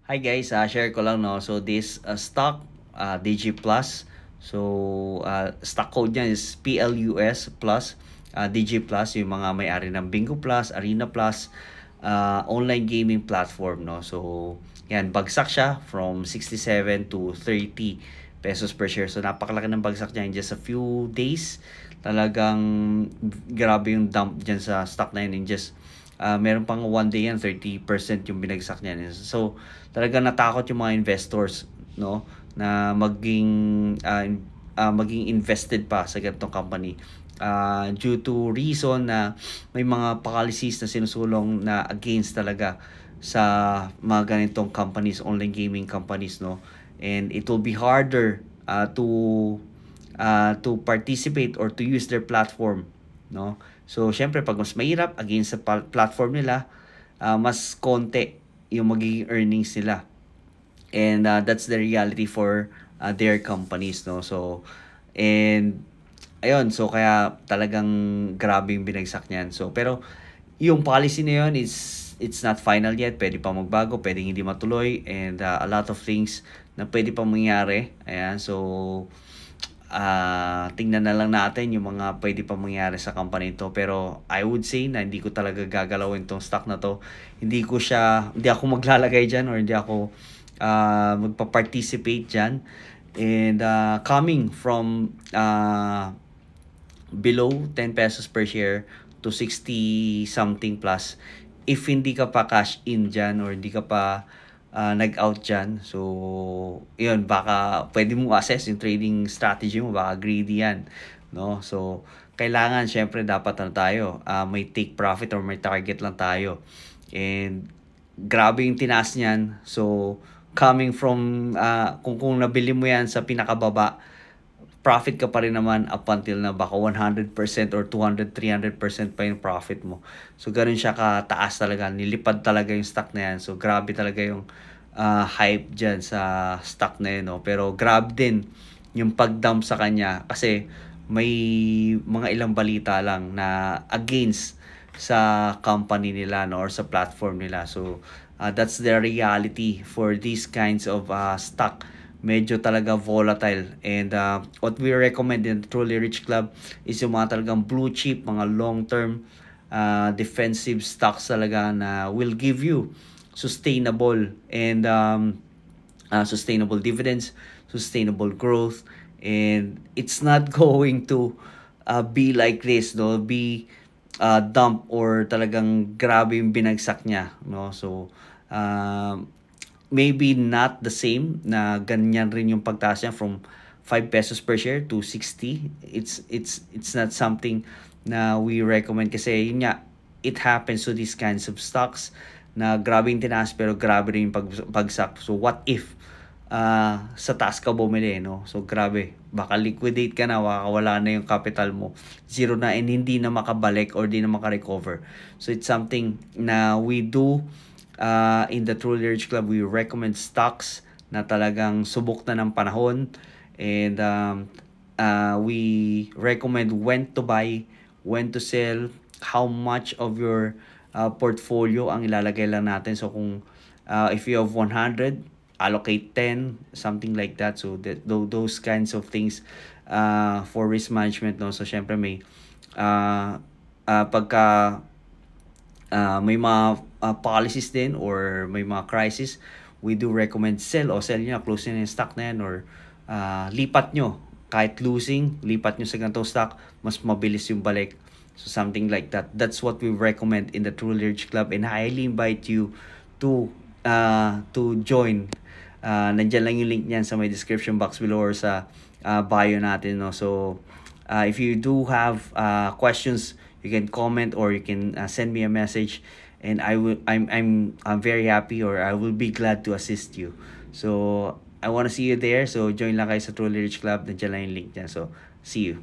Hi guys, share ko lang no. So this stock DG Plus. So stock code niya is PLUS Plus. DG Plus yung mga may-ari ng Bingo Plus, Arena Plus, online gaming platform no. So yan, bagsak siya from 67 to 30 pesos per share. So napakalaki ng bagsak niya in just a few days. Talagang grabe yung dump diyan sa stock na yun in just meron pang one day yan 30% yung binagsak niya. So talaga natakot yung mga investors no na maging invested pa sa ganitong company due to reason na may mga policies na sinusulong na against talaga sa mga ganitong companies, online gaming companies no, and it will be harder to participate or to use their platform no. So syempre pag mas mahirap against sa platform nila, mas konti yung magiging earnings nila, and that's the reality for their companies no. So and ayun, so kaya talagang grabe yung binagsak niyan. So pero yung policy na yun is it's not final yet, pwede pa magbago, pwedeng hindi matuloy, and a lot of things na pwede pa mangyari. Ayan, so tingnan na lang natin yung mga pwede pa mangyari sa company ito. Pero I would say na hindi ko talaga gagalawin tong stock na to. Hindi ako maglalagay dyan, or hindi ako magpa-participate dyan. And coming from below 10 pesos per share to 60 something plus, if hindi ka pa cash in dyan or hindi ka pa nag-out dyan, so yun, baka pwede mo assess yung trading strategy mo, baka greedy yan no. So kailangan syempre dapat tayo, may take profit or may target lang tayo, and grabe yung tinaas niyan. So coming from kung nabili mo yan sa pinakababa, profit ka pa rin naman up until na baka 100% or 200-300% pa yung profit mo. So ganun siya kataas talaga, nilipad talaga yung stock na yan. So grabe talaga yung hype dyan sa stock na yun no? Pero grabe din yung pag-dump sa kanya kasi may mga ilang balita lang na against sa company nila no, or sa platform nila. So that's the reality for these kinds of stock. Medyo talaga volatile, and what we recommend in the Truly Rich Club is yung mga talagang blue chip, mga long term defensive stocks talaga na will give you sustainable and sustainable dividends, sustainable growth, and it's not going to be like this no, be dump or talagang grabe yung binagsak niya no. So maybe not the same na ganyan rin yung pagtaas niya from 5 pesos per share to 60. It's not something na we recommend kasi yun nga, it happens to these kinds of stocks na grabe yung tinaas pero grabe rin yung pagsak. So what if sa taas ka bumili no, so grabe, baka liquidate ka na, baka wala na yung capital mo, zero na, and hindi na makabalik or di na makarecover. So it's something na we do in the Truly Rich Club. We recommend stocks na talagang subok na ng panahon, and we recommend when to buy, when to sell, how much of your portfolio ang ilalagay lang natin. So kung if you have 100, allocate 10, something like that. So those kinds of things for risk management no. So syempre may pagka may mga policies din or may mga crisis, we do recommend sell nyo, close nyo yung stock na yan, or lipat nyo. Kahit losing, lipat nyo sa ganitong stock, mas mabilis yung balik. So something like that. That's what we recommend in the Truly Rich Club, and I highly invite you to join. Nandiyan lang yung link niyan sa my description box below or sa bio natin no. So if you do have questions, you can comment or you can send me a message, and I'm very happy, or I will be glad to assist you. So I want to see you there. So join lang kayo sa Truly Rich Club, nandiyan lang yung link niyan. So see you.